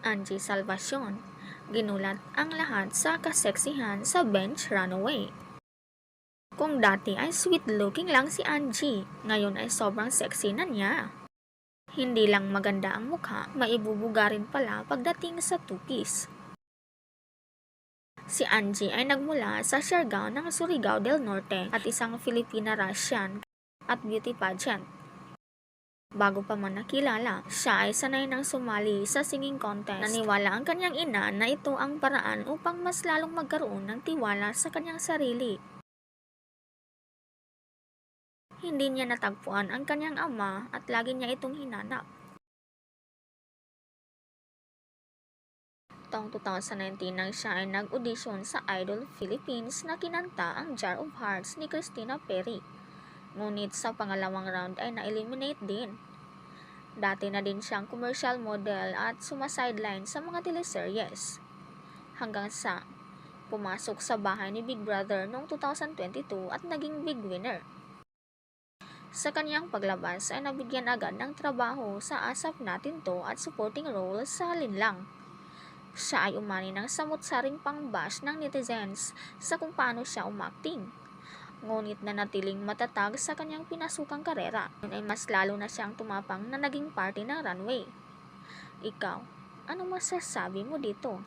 Angie Salvacion. Ginulat ang lahat sa kaseksihan sa bench runaway. Kung dati ay sweet looking lang si Angie, ngayon ay sobrang sexy na niya. Hindi lang maganda ang mukha, maibubuga rin pala pagdating sa two-piece. Si Angie ay nagmula sa Siargao ng Surigao del Norte at isang Filipina-Russian at beauty pageant. Bago pa man nakilala, siya ay sanay nang sumali sa singing contest. Naniwala ang kanyang ina na ito ang paraan upang mas lalong magkaroon ng tiwala sa kanyang sarili. Hindi niya natagpuan ang kanyang ama at lagi niya itong hinanap. Taong 2019 nang siya ay nag-audition sa Idol Philippines na kinanta ang Jar of Hearts ni Christina Perry. Ngunit sa pangalawang round ay na-eliminate din. Dati na din siyang commercial model at sumasideline sa mga teleseryes. Hanggang sa pumasok sa bahay ni Big Brother noong 2022 at naging big winner. Sa kanyang paglabas ay nabigyan agad ng trabaho sa Asap Natin To at supporting role sa Linlang. Siya ay umani ng samut-saring pang-bash ng netizens sa kung paano siya umacting. Ngunit nanatiling matatag sa kanyang pinasukang karera. Yun ay mas lalo na siyang tumapang na naging parte ng runway. Ikaw, ano masasabi mo dito?